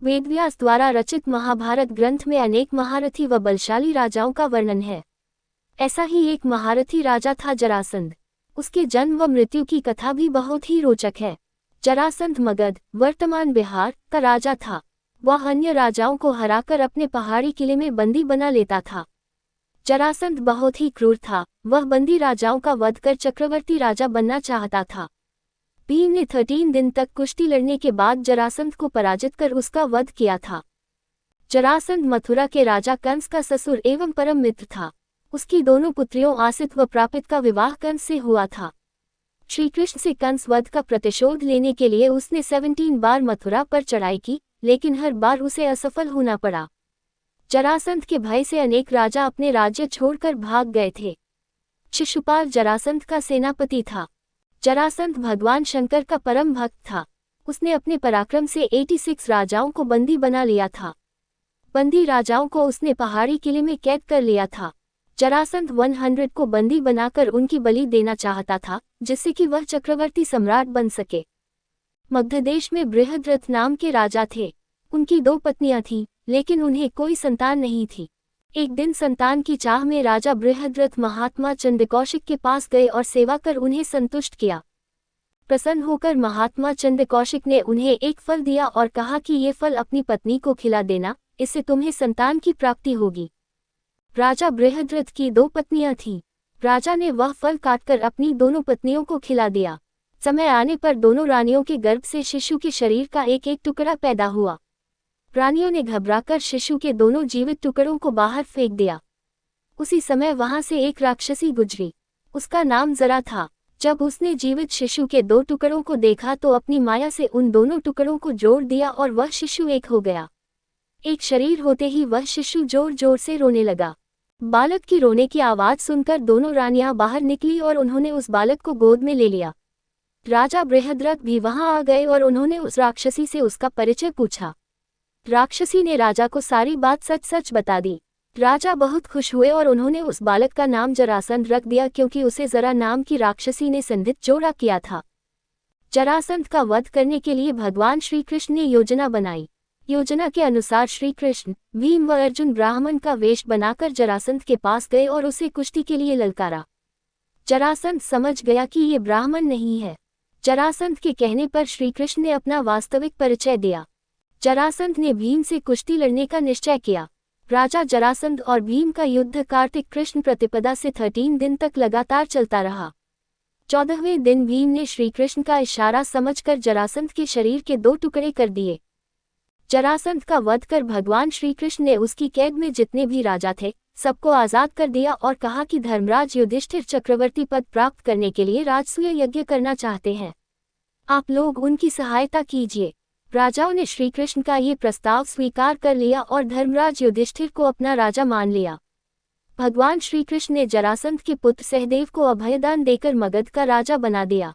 वेदव्यास द्वारा रचित महाभारत ग्रंथ में अनेक महारथी व बलशाली राजाओं का वर्णन है। ऐसा ही एक महारथी राजा था जरासंध। उसके जन्म व मृत्यु की कथा भी बहुत ही रोचक है। जरासंध मगध, वर्तमान बिहार का राजा था। वह अन्य राजाओं को हराकर अपने पहाड़ी किले में बंदी बना लेता था। जरासंध बहुत ही क्रूर था। वह बंदी राजाओं का वध कर चक्रवर्ती राजा बनना चाहता था। भीम ने 13 दिन तक कुश्ती लड़ने के बाद जरासंध को पराजित कर उसका वध किया था। जरासंध मथुरा के राजा कंस का ससुर एवं परम मित्र था। उसकी दोनों पुत्रियों आसित व प्रापित का विवाह कंस से हुआ था। श्री कृष्ण से कंस वध का प्रतिशोध लेने के लिए उसने 17 बार मथुरा पर चढ़ाई की, लेकिन हर बार उसे असफल होना पड़ा। जरासंध के भय से अनेक राजा अपने राज्य छोड़कर भाग गए थे। शिशुपाल जरासंध का सेनापति था। जरासंध भगवान शंकर का परम भक्त था। उसने अपने पराक्रम से 86 राजाओं को बंदी बना लिया था। बंदी राजाओं को उसने पहाड़ी किले में कैद कर लिया था। जरासंध 100 को बंदी बनाकर उनकी बलि देना चाहता था, जिससे कि वह चक्रवर्ती सम्राट बन सके। मगध देश में बृहद्रथ नाम के राजा थे। उनकी 2 पत्नियां थीं, लेकिन उन्हें कोई संतान नहीं थी। एक दिन संतान की चाह में राजा बृहद्रथ महात्मा चंद्रकौशिक के पास गए और सेवा कर उन्हें संतुष्ट किया। प्रसन्न होकर महात्मा चंद्रकौशिक ने उन्हें एक फल दिया और कहा कि ये फल अपनी पत्नी को खिला देना, इससे तुम्हें संतान की प्राप्ति होगी। राजा बृहद्रथ की 2 पत्नियां थीं। राजा ने वह फल काटकर अपनी दोनों पत्नियों को खिला दिया। समय आने पर दोनों रानियों के गर्भ से शिशु के शरीर का एक एक टुकड़ा पैदा हुआ। रानियों ने घबराकर शिशु के दोनों जीवित टुकड़ों को बाहर फेंक दिया। उसी समय वहां से एक राक्षसी गुजरी। उसका नाम जरा था। जब उसने जीवित शिशु के 2 टुकड़ों को देखा तो अपनी माया से उन दोनों टुकड़ों को जोड़ दिया और वह शिशु एक हो गया। एक शरीर होते ही वह शिशु जोर जोर से रोने लगा। बालक की रोने की आवाज सुनकर दोनों रानियां बाहर निकली और उन्होंने उस बालक को गोद में ले लिया। राजा बृहद्रथ भी वहां आ गए और उन्होंने उस राक्षसी से उसका परिचय पूछा। राक्षसी ने राजा को सारी बात सच सच बता दी। राजा बहुत खुश हुए और उन्होंने उस बालक का नाम जरासंध रख दिया, क्योंकि उसे जरा नाम की राक्षसी ने संधित जोड़ा किया था। जरासंध का वध करने के लिए भगवान श्री कृष्ण ने योजना बनाई। योजना के अनुसार श्री कृष्ण, भीम व अर्जुन ब्राह्मण का वेश बनाकर जरासंध के पास गए और उसे कुश्ती के लिए ललकारा। जरासंध समझ गया कि ये ब्राह्मण नहीं है। जरासंध के कहने पर श्री कृष्ण ने अपना वास्तविक परिचय दिया। जरासंध ने भीम से कुश्ती लड़ने का निश्चय किया। राजा जरासंध और भीम का युद्ध कार्तिक कृष्ण प्रतिपदा से 13 दिन तक लगातार चलता रहा। 14वें दिन भीम ने श्री कृष्ण का इशारा समझकर जरासंध के शरीर के 2 टुकड़े कर दिए। जरासंध का वध कर भगवान श्री कृष्ण ने उसकी कैद में जितने भी राजा थे, सबको आजाद कर दिया और कहा कि धर्मराज युधिष्ठिर चक्रवर्ती पद प्राप्त करने के लिए राजसूय यज्ञ करना चाहते हैं। आप लोग उनकी सहायता कीजिए। राजाओं ने श्री कृष्ण का ये प्रस्ताव स्वीकार कर लिया और धर्मराज युधिष्ठिर को अपना राजा मान लिया। भगवान श्री कृष्ण ने जरासंध के पुत्र सहदेव को अभयदान देकर मगध का राजा बना दिया।